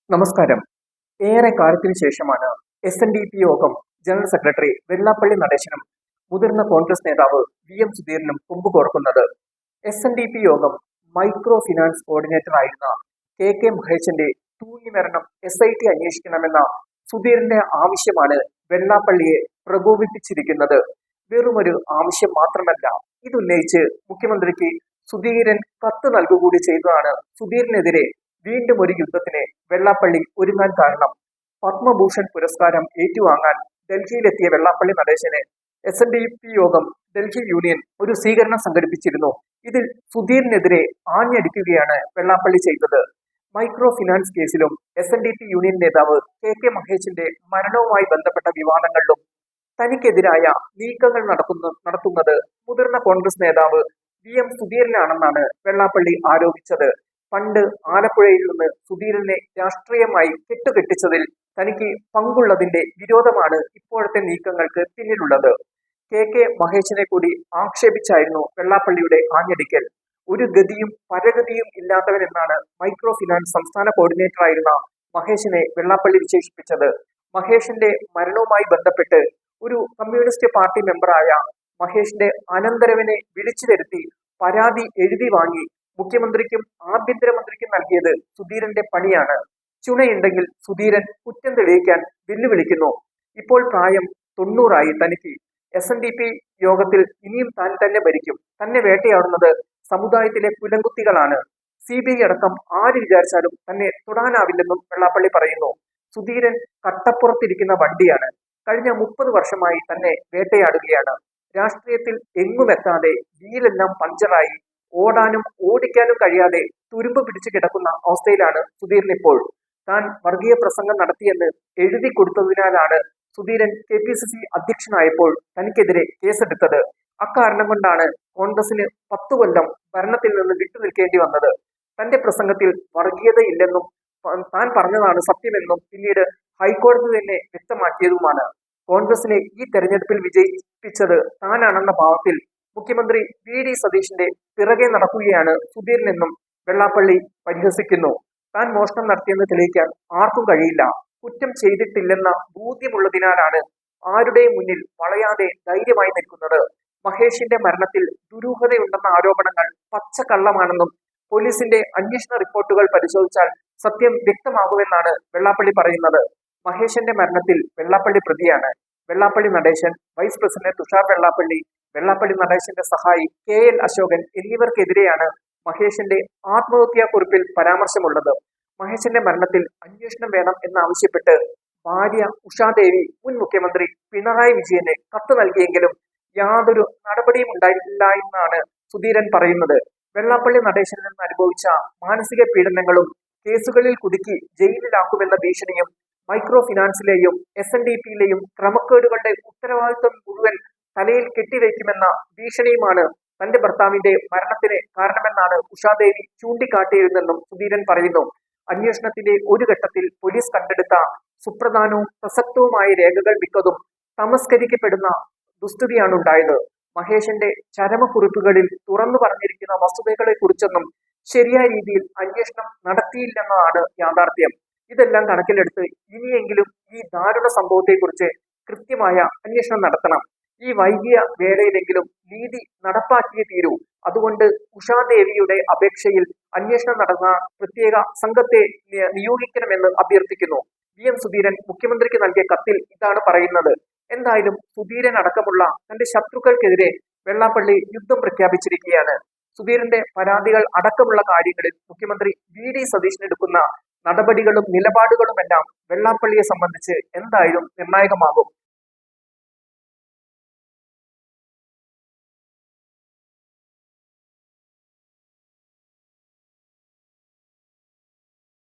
നമസ്കാരം. ഏറെ കാലത്തിന് ശേഷമാണ് എസ്.എൻ.ഡി.പി യോഗം ജനറൽ സെക്രട്ടറി വെള്ളാപ്പള്ളി നടേശനും മുതിർന്ന കോൺഗ്രസ് നേതാവ് വി.എം. സുധീരനും കൊമ്പുകോർക്കുന്നത്. എസ്.എൻ.ഡി.പി യോഗം മൈക്രോ ഫിനാൻസ് കോർഡിനേറ്റർ ആയിരുന്ന കെ മഹേശന്റെ തൂങ്ങിമരണം SIT അന്വേഷിക്കണമെന്ന സുധീരന്റെ ആവശ്യമാണ് വെള്ളാപ്പള്ളിയെ പ്രകോപിപ്പിച്ചിരിക്കുന്നത്. വെറുമൊരു ആവശ്യം മാത്രമല്ല, ഇതുന്നയിച്ച് മുഖ്യമന്ത്രിക്ക് സുധീരൻ കത്ത് നൽകുകൂടി ചെയ്തതാണ് സുധീരനെതിരെ വീണ്ടും ഒരു യുദ്ധത്തിന് വെള്ളാപ്പള്ളി ഒരുങ്ങാൻ കാരണം. പത്മഭൂഷൺ പുരസ്കാരം ഏറ്റുവാങ്ങാൻ ഡൽഹിയിലെത്തിയ വെള്ളാപ്പള്ളി നടേശന് എസ്.എൻ.ഡി.പി യോഗം ഡൽഹി യൂണിയൻ ഒരു സ്വീകരണം സംഘടിപ്പിച്ചിരുന്നു. ഇതിൽ സുധീരനെതിരെ ആഞ്ഞടിക്കുകയാണ് വെള്ളാപ്പള്ളി ചെയ്തത്. മൈക്രോ ഫിനാൻസ് കേസിലും എസ്.എൻ.ഡി.പി യൂണിയൻ നേതാവ് കെ മഹേശന്റെ മരണവുമായി ബന്ധപ്പെട്ട വിവാദങ്ങളിലും തനിക്കെതിരായ നീക്കങ്ങൾ നടത്തുന്നത് മുതിർന്ന കോൺഗ്രസ് നേതാവ് വി.എം. സുധീരനാണെന്നാണ് വെള്ളാപ്പള്ളി ആരോപിച്ചത്. പണ്ട് ആലപ്പുഴയിൽ നിന്ന് സുധീരനെ രാഷ്ട്രീയമായി കെട്ടുകെട്ടിച്ചതിൽ തനിക്ക് പങ്കുള്ളതിന്റെ വിരോധമാണ് ഇപ്പോഴത്തെ നീക്കങ്ങൾക്ക് പിന്നിലുള്ളത്. കെ മഹേശനെ കൂടി ആക്ഷേപിച്ചായിരുന്നു വെള്ളാപ്പള്ളിയുടെ ആഞ്ഞടിക്കൽ. ഒരു ഗതിയും പരഗതിയും ഇല്ലാത്തവനെന്നാണ് മൈക്രോ ഫിനാൻസ് സംസ്ഥാന കോർഡിനേറ്ററായിരുന്ന മഹേശനെ വെള്ളാപ്പള്ളി വിശേഷിപ്പിച്ചത്. മഹേഷിന്റെ മരണവുമായി ബന്ധപ്പെട്ട് ഒരു കമ്മ്യൂണിസ്റ്റ് പാർട്ടി മെമ്പറായ മഹേഷിന്റെ അനന്തരവനെ വിളിച്ചു വരുത്തി പരാതി എഴുതി വാങ്ങി മുഖ്യമന്ത്രിക്കും ആഭ്യന്തരമന്ത്രിക്കും നൽകിയത് സുധീരന്റെ പണിയാണ്. ചുണയുണ്ടെങ്കിൽ സുധീരൻ കുറ്റം തെളിയിക്കാൻ വെല്ലുവിളിക്കുന്നു. ഇപ്പോൾ പ്രായം 90 തനിക്ക്. എസ്.എൻ.ഡി.പി യോഗത്തിൽ ഇനിയും താൻ തന്നെ ഭരിക്കും. തന്നെ വേട്ടയാടുന്നത് സമുദായത്തിലെ കുലംകുത്തികളാണ്. CBI അടക്കം ആര് വിചാരിച്ചാലും തന്നെ തൊടാനാവില്ലെന്നും വെള്ളാപ്പള്ളി പറയുന്നു. സുധീരൻ കട്ടപ്പുറത്തിരിക്കുന്ന വണ്ടിയാണ്. കഴിഞ്ഞ 30 വർഷമായി തന്നെ വേട്ടയാടുകയാണ്. രാഷ്ട്രീയത്തിൽ എങ്ങുമെത്താതെ വീലെല്ലാം പഞ്ചറായി ഓടാനും ഓടിക്കാനും കഴിയാതെ തുരുമ്പ് പിടിച്ചു കിടക്കുന്ന അവസ്ഥയിലാണ് സുധീരൻ ഇപ്പോൾ. താൻ വർഗീയ പ്രസംഗം നടത്തിയെന്ന് എഴുതി കൊടുത്തതിനാലാണ് സുധീരൻ KPCC അധ്യക്ഷനായപ്പോൾ തനിക്കെതിരെ കേസെടുത്തത്. അക്കാരണം കൊണ്ടാണ് കോൺഗ്രസിന് 10 കൊല്ലം ഭരണത്തിൽ നിന്ന് വിട്ടുനിൽക്കേണ്ടി വന്നത്. തന്റെ പ്രസംഗത്തിൽ വർഗീയതയില്ലെന്നും താൻ പറഞ്ഞതാണ് സത്യമെന്നും പിന്നീട് ഹൈക്കോടതി തന്നെ വ്യക്തമാക്കിയതുമാണ്. കോൺഗ്രസിനെ ഈ തെരഞ്ഞെടുപ്പിൽ വിജയിപ്പിച്ചത് താനാണെന്ന ഭാവത്തിൽ മുഖ്യമന്ത്രി V.D. സതീശന്റെ പിറകെ നടക്കുകയാണ് സുധീരനെന്നും വെള്ളാപ്പള്ളി പരിഹസിക്കുന്നു. താൻ മോഷണം നടത്തിയെന്ന് തെളിയിക്കാൻ ആർക്കും കഴിയില്ല. കുറ്റം ചെയ്തിട്ടില്ലെന്ന ബോധ്യമുള്ളതിനാലാണ് ആരുടെയും മുന്നിൽ വളയാതെ ധൈര്യമായി നിൽക്കുന്നത്. മഹേഷിന്റെ മരണത്തിൽ ദുരൂഹതയുണ്ടെന്ന ആരോപണങ്ങൾ പച്ചക്കള്ളമാണെന്നും പോലീസിന്റെ അന്വേഷണ റിപ്പോർട്ടുകൾ പരിശോധിച്ചാൽ സത്യം വ്യക്തമാകുമെന്നാണ് വെള്ളാപ്പള്ളി പറയുന്നത്. മഹേഷിന്റെ മരണത്തിൽ വെള്ളാപ്പള്ളി പ്രതിയാണ്. വെള്ളാപ്പള്ളി നടേശൻ, വൈസ് പ്രസിഡന്റ് തുഷാർ വെള്ളാപ്പള്ളി, വെള്ളാപ്പള്ളി നടേശന്റെ സഹായി KL അശോകൻ എന്നിവർക്കെതിരെയാണ് മഹേഷിന്റെ ആത്മഹത്യാ കുറിപ്പിൽ പരാമർശമുള്ളത്. മഹേഷിന്റെ മരണത്തിൽ അന്വേഷണം വേണം എന്നാവശ്യപ്പെട്ട് ഭാര്യ ഉഷാദേവി മുൻ മുഖ്യമന്ത്രി പിണറായി വിജയന് കത്ത് നൽകിയെങ്കിലും യാതൊരു നടപടിയും ഉണ്ടായിട്ടില്ല എന്നാണ് സുധീരൻ പറയുന്നത്. വെള്ളാപ്പള്ളി നടേശനിൽ നിന്ന് അനുഭവിച്ച മാനസിക പീഡനങ്ങളും കേസുകളിൽ കുടുക്കി ജയിലിലാക്കുമെന്ന ഭീഷണിയും മൈക്രോ ഫിനാൻസിലെയും എസ്.എൻ.ഡി.പിയിലെയും ക്രമക്കേടുകളുടെ ഉത്തരവാദിത്വം മുഴുവൻ തലയിൽ കെട്ടിവയ്ക്കുമെന്ന ഭീഷണിയുമാണ് തന്റെ ഭർത്താവിന്റെ മരണത്തിന് കാരണമെന്നാണ് ഉഷാദേവി ചൂണ്ടിക്കാട്ടിയിരുന്നെന്നും സുധീരൻ പറയുന്നു. അന്വേഷണത്തിന്റെ ഒരു ഘട്ടത്തിൽ പോലീസ് കണ്ടെടുത്ത സുപ്രധാനവും പ്രസക്തവുമായ രേഖകൾ മിക്കതും തമസ്കരിക്കപ്പെടുന്ന ദുസ്ഥിതിയാണ് ഉണ്ടായത്. മഹേഷിന്റെ ചരമക്കുറിപ്പുകളിൽ തുറന്നു പറഞ്ഞിരിക്കുന്ന വസ്തുതകളെ കുറിച്ചൊന്നും ശരിയായ രീതിയിൽ അന്വേഷണം നടത്തിയില്ലെന്നതാണ് യാഥാർത്ഥ്യം. ഇതെല്ലാം കണക്കിലെടുത്ത് ഇനിയെങ്കിലും ഈ ദാരുണ സംഭവത്തെക്കുറിച്ച് കൃത്യമായ അന്വേഷണം നടത്തണം. ഈ വൈകിയ വേളയിലെങ്കിലും നീതി നടപ്പാക്കിയേ തീരൂ. അതുകൊണ്ട് ഉഷാദേവിയുടെ അപേക്ഷയിൽ അന്വേഷണം നടന്ന പ്രത്യേക സംഘത്തെ നിയോഗിക്കണമെന്ന് അഭ്യർത്ഥിക്കുന്നു. V.M. സുധീരൻ മുഖ്യമന്ത്രിക്ക് നൽകിയ കത്തിൽ ഇതാണ് പറയുന്നത്. എന്തായാലും സുധീരൻ അടക്കമുള്ള തന്റെ ശത്രുക്കൾക്കെതിരെ വെള്ളാപ്പള്ളി യുദ്ധം പ്രഖ്യാപിച്ചിരിക്കുകയാണ്. സുധീരന്റെ പരാതികൾ അടക്കമുള്ള കാര്യങ്ങളിൽ മുഖ്യമന്ത്രി V.D. സതീശൻ എടുക്കുന്ന നടപടികളും നിലപാടുകളുമെല്ലാം വെള്ളാപ്പള്ളിയെ സംബന്ധിച്ച് എന്തായാലും നിർണായകമാകും.